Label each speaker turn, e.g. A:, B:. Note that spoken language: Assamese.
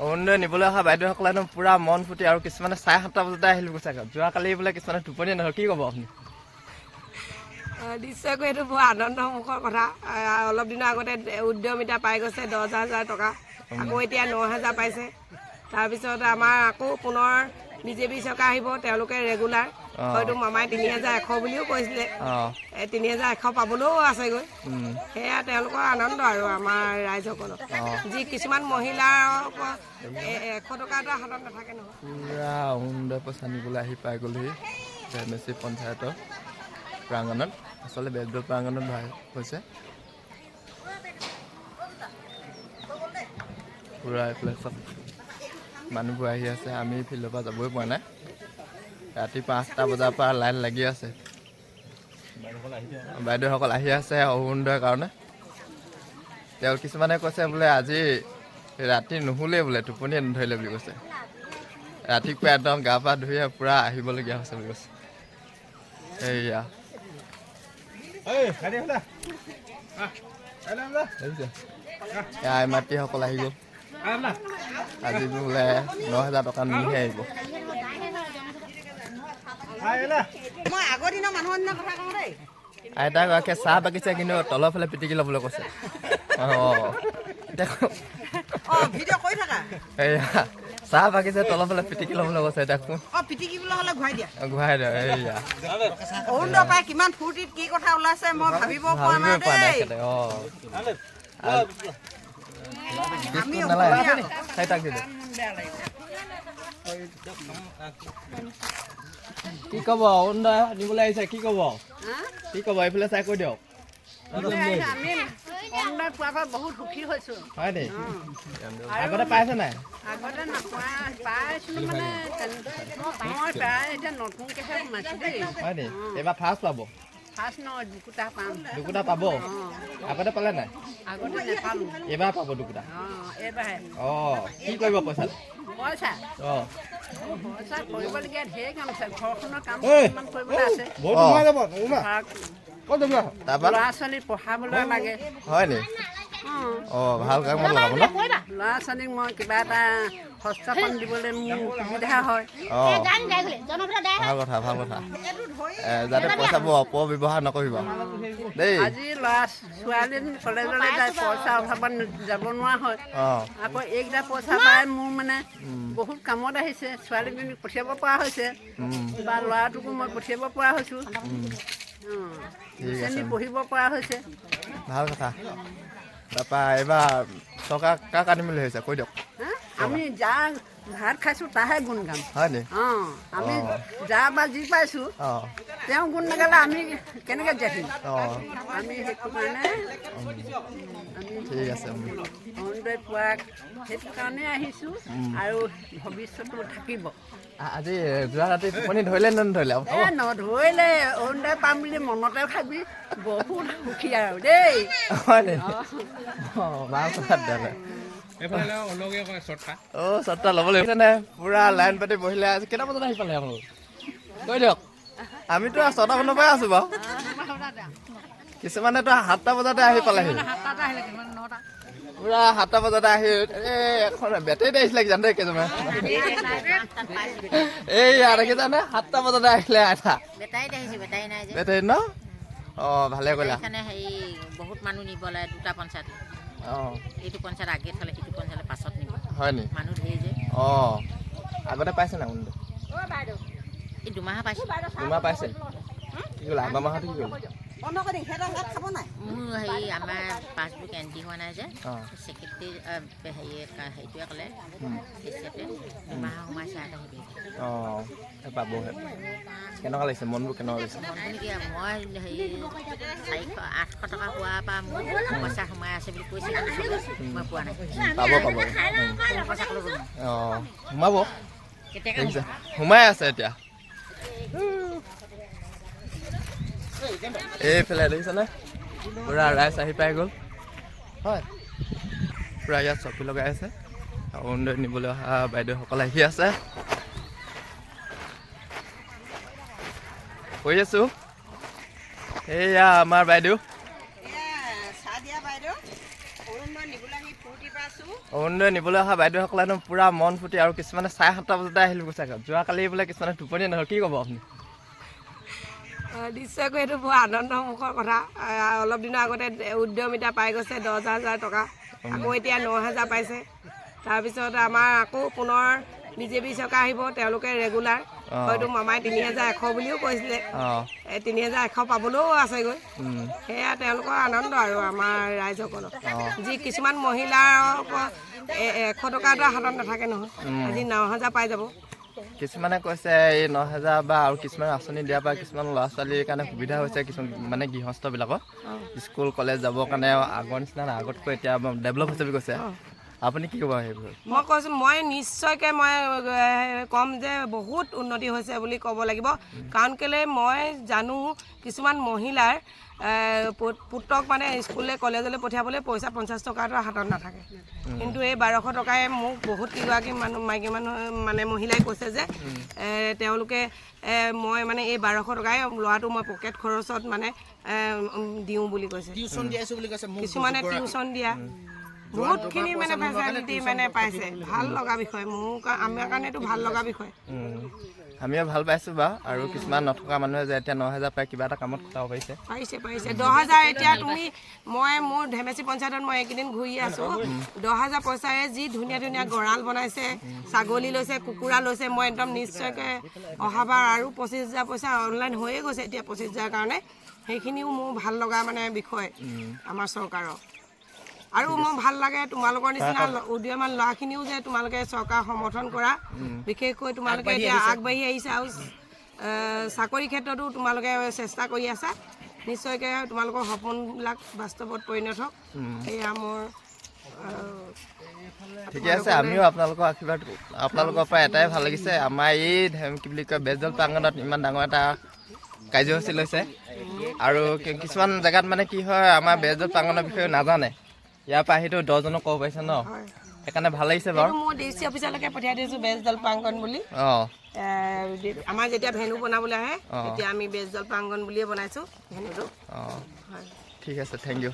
A: অৰুণোদয় নিবলৈ অহা বাইদেউসকলে একদম পুৰা মন ফুটি আৰু কিছুমানে 7:30 বজাতে আহিল গৈছে যোৱাকালি বোলে কিছুমানে টোপনি নহয় কি ক'ব আপুনি
B: নিশ্চয়কৈ এইটো বৰ আনন্দমুখৰ কথা অলপ দিনৰ আগতে উদ্যমিতা পাই গৈছে 10,000 টকা আকৌ এতিয়া 9,000 পাইছে তাৰপিছত আমাৰ আকৌ পুনৰ বিজেপি চৰকাৰ আহিব তেওঁলোকে ৰেগুলাৰ হয়তো মামাই 3,100 বুলিও কৈছিলে 3,100 পাবলৈও আছেগৈ সেয়া তেওঁলোকৰ আনন্দ আৰু আমাৰ ৰাইজসকলৰ যি কিছুমান মহিলাৰ 100 টকা এটা হাতত নাথাকে নহয়
A: পুৰা অৰুণোদয় পইচা নিবলৈ আহি পাই গ'লহি বেমেচি পঞ্চায়তৰ প্ৰাংগণত আচলতে বেজবৰুৱা প্ৰাংগণত হৈছে পুৰা এইফালে চব মানুহবোৰ আহি আছে আমি ফিল্ডৰ পৰা যাবই পৰা নাই ৰাতিপুৱা 8টা বজাৰ পৰা লাইন লাগি আছে বাইদেউসকল আহি আছে অৰুণোদয়ৰ কাৰণে তেওঁ কিছুমানে কৈছে বোলে আজি ৰাতি নুশুলেই বোলে টোপনিয়ে নধৰিলে বুলি কৈছে ৰাতিপুৱা একদম গা পা ধুই পুৰা আহিবলগীয়া হৈছে বুলি কৈছে এইয়া মাতৃসকল আহি গ'ল আজি বোলে 9,000 টকা নিহে আহিব আইতাগৰাকীয়ে চাহ বাগিছে কিন্তু তলৰ ফালে পিটিকি ল'বলৈ কৈছে চাহ বাগিছে তলৰ ফালে পিটিকি ল'বলৈ কৈছে দেখোন ঘূৰাই দিয়া এইয়া
B: অৰুণোদয় পাই কিমান ফূৰ্তিত কি কথা ওলাইছে মই ভাবিব পৰা নাই
A: কি ক'ব অৰুণোদয় নিবলৈ আহিছে কি ক'ব এইফালে চাই কৈ দিয়ক
B: অৰুণোদয় পোৱাৰ পৰা বহুত সুখী হৈছো
A: হয় নি আগতে পাইছে নাই
B: আগতে পাইছিলো মানে মই প্ৰায় এতিয়া নতুনকেহে সোমাইছো দেই
A: হয় নি এইবাৰ ফাৰ্ষ্ট পাব
B: ফাৰ্ষ্ট নহয় দুকুটা পাম
A: দুকুটা পাব আগতে পালে নাই
B: আগতে নেপালো
A: এইবাৰ পাব দুকুটা
B: এইবাৰহে
A: কি কৰিব পইচা
B: পইচা কৰিবলগীয়া ঢেৰ কাম আছে ঘৰখনৰ কাম কিমান কৰিবলৈ আছে ল'ৰা ছোৱালী পঢ়াবলৈ লাগে
A: হয় নি ভাল কাম লগাব ন
B: ল'ৰা ছোৱালীক মই কিবা এটা সংস্থাপন দিবলৈ মোৰ সুবিধা হয়
A: ভাল কথা যাতে পইচাবোৰ অপব্যৱহাৰ নকৰিব দেই
B: আজি ল'ৰা ছোৱালী কলেজলৈ যায় পইচা অভাৱত যাব নোৱাৰা হয় আকৌ এইকেইটা পইচা পাই মোৰ মানে বহুত কামত আহিছে ছোৱালীজনীক পঠিয়াব পৰা হৈছে বা ল'ৰাটোকো মই পঠিয়াব পৰা হৈছোঁ পঢ়িব পৰা হৈছে
A: ভাল কথা তাৰপৰা এইবাৰ চৰকাৰ কাক আনিম বুলি ভাবিছে কৈ দিয়ক
B: আমি যাৰ ভাত খাইছো তাহে গুণ গাম
A: হয় নি
B: আমি যা বা যি পাইছো তেওঁ গুণ নাগালে আমি কেনেকৈ জানিম আমি সেইটো কাৰণে
A: ঠিক আছে
B: অৰুণোদয় পোৱা সেইটো কাৰণে আহিছো আৰু ভৱিষ্যতো থাকিব
A: আজি যোৱা ৰাতি টোপনি ধৰিলে নধৰিলে
B: নধৰিলে অৰুণোদয় পাম বুলি মনতে ভাবি বহুত সুখী আৰু দেই
A: হয় নি ভাল কথা তেতিয়াহ'লে চৰ্টা ল'ব লাগিব নে পুৰা লাইন পাতি বহিলে আজি কেইটা বজাত আহি পালে আপোনালোক কৈ দিয়ক আমিতো 6টা মানৰ পৰাই আছো বাৰু কিছুমানেতো 7টা বজাতে আহি পালেহি পুৰা 7টা বজাতে আহি এখন বেটেৰীতে আহিছিলে জানে কেইজনমান এইয়া দেখিছানে 7টা বজাতে আহিলে আধা বেটেৰী ন ভালে কৰিলা
C: বহুত মানুহ নিব লাগে দুটা পঞ্চায়ত এইটো পঞ্চায়ত আগে থ'লে সিটো পঞ্চায়ত পাছত নিব
A: হয় নি
C: মানুহ ধেৰ যে
A: আগতে পাইছে নাই
C: এই দুমাহ পাইছোঁ
A: দুমাহ পাইছে কি ক'লে আগৰ মাহতে কি কৰিলে
C: মোৰ হেৰি আমাৰ পাছবুক এণ্ট্ৰি হোৱা নাই যে ছেক্ৰেটেৰী হেৰিটোৱে ক'লে এচিয়াতে দুমাহ সোমাইছে আৰু
A: পাবহে কেনেকুৱা লাগিছে মনবোৰ কেনেকুৱা লাগিছে
C: মনটো নেকি মই হেৰি 800 টকা পোৱাৰ পৰা মোৰ পইচা সোমাই আছে বুলি কৈছে মই পোৱা নাই
A: পাব
C: পইচা ক'লৈ গ'ল
A: সোমাব
C: কেতিয়াকৈ
A: সোমাই আছে এতিয়া এইফালে দেখিছেনে পুৰা ৰাইজ আহি পাই গ'ল হয় পুৰা ইয়াত চকী লগাই আছে অৰুণোদয় নিবলৈ অহা বাইদেউসকল আহি আছে কৈ আছো এইয়া আমাৰ বাইদেউ
B: চাহ দিয়া বাইদেউ অৰুণোদয় নিবলৈ আহি ফূৰ্তি পাইছোঁ
A: অৰুণোদয় নিবলৈ অহা বাইদেউসকলেনো পূৰা মন ফুটি আৰু কিছুমানে 7:30 বজাতে আহিলোঁ কৈছে যোৱাকালি বোলে কিছুমানে টোপনি নহ'ল কি ক'ব আপুনি
B: নিশ্চয়কৈ এইটো বৰ আনন্দমুখৰ কথা অলপ দিনৰ আগতে উদ্যমিতা পাই গৈছে 10,000 টকা আকৌ এতিয়া 9,000 পাইছে তাৰপিছত আমাৰ আকৌ পুনৰ বিজেপি চৰকাৰ আহিব তেওঁলোকে ৰেগুলাৰ হয়তো মামাই 3,100 বুলিও কৈছিলে 3,100 পাবলৈও আছেগৈ সেয়া তেওঁলোকৰ আনন্দ আৰু আমাৰ ৰাইজসকলৰ যি কিছুমান মহিলাৰ 100 টকা এটা হাতত নাথাকে নহয় আজি 9,000 পাই যাব
A: কিছুমানে কৈছে এই 9,000 বা আৰু কিছুমান আঁচনি দিয়াৰ পৰা কিছুমান ল'ৰা ছোৱালীৰ কাৰণে সুবিধা হৈছে কিছুমান মানে গৃহস্থবিলাকৰ স্কুল কলেজ যাবৰ কাৰণে আগৰ নিচিনা আগতকৈ এতিয়া ডেভেলপ হৈছে বুলি কৈছে আপুনি কি ক'ব সেইবোৰ
B: মই কৈছোঁ মই নিশ্চয়কৈ মই ক'ম যে বহুত উন্নতি হৈছে বুলি ক'ব লাগিব কাৰণ কেলৈ মই জানো কিছুমান মহিলাৰ পুত্ৰক মানে স্কুললৈ কলেজলৈ পঠিয়াবলৈ পইচা 50 টকা এটা হাতত নাথাকে কিন্তু এই 1200 টকাই মোক বহুত কেইগৰাকী মানুহ মাইকী মানুহ মানে মহিলাই কৈছে যে তেওঁলোকে মই মানে এই 1200 টকাই ল'ৰাটো মই পকেট খৰচত মানে দিওঁ বুলি কৈছে কিছুমানে টিউশ্যন দিয়া বহুতখিনি মানে ফেচিলিটি মানে পাইছে ভাল লগা বিষয় মোৰ আমাৰ কাৰণেতো ভাল লগা বিষয়
A: আমিও ভাল পাইছোঁ বাৰু আৰু কিছুমান নথকা মানুহে যে এতিয়া 9,000 পাই কিবা এটা কামত খটাব পাৰিছে
B: 10,000 এতিয়া তুমি মই মোৰ ধেমেচি পঞ্চায়তত মই এইকেইদিন ঘূৰি আছোঁ 10,000 পইচাৰে যি ধুনীয়া ধুনীয়া গঁৰাল বনাইছে ছাগলী লৈছে কুকুৰা লৈছে মই একদম নিশ্চয়কৈ অহাবাৰ আৰু 25,000 পইচা অনলাইন হৈয়ে গৈছে এতিয়া 25,000 কাৰণে সেইখিনিও মোৰ ভাল লগা মানে বিষয় আমাৰ চৰকাৰৰ আৰু মোৰ ভাল লাগে তোমালোকৰ নিচিনা উদীয়মান ল'ৰাখিনিও যে তোমালোকে চৰকাৰ সমৰ্থন কৰা বিশেষকৈ তোমালোকে এতিয়া আগবাঢ়ি আহিছা আৰু চাকৰি ক্ষেত্ৰতো তোমালোকে চেষ্টা কৰি আছা নিশ্চয়কৈ তোমালোকৰ সপোনবিলাক বাস্তৱত পৰিণত হওক এয়া মোৰ
A: ঠিকে আছে আমিও আপোনালোকৰ আশীৰ্বাদ আপোনালোকৰ পৰা এটাই ভাল লাগিছে আমাৰ এই কি বুলি কয় বেজল প্ৰাংগণত ইমান ডাঙৰ এটা কাৰ্যসূচী লৈছে আৰু কিছুমান জেগাত মানে কি হয় আমাৰ বেজল প্ৰাংগণৰ বিষয়ে নাজানে ইয়াৰ পৰা আহিতো 10জনক ক'ব পাৰিছে ন সেইকাৰণে ভাল লাগিছে বাৰু
B: মই ডিচি অফিচলৈকে পঠিয়াই দিছোঁ বেজদল প্ৰাংগণ বুলি আমাৰ যেতিয়া ভেনু বনাবলৈ আহে তেতিয়া আমি বেজদল প্ৰাংগণ বুলিয়ে বনাইছোঁ ভেনুটো
A: ঠিক আছে থেংক ইউ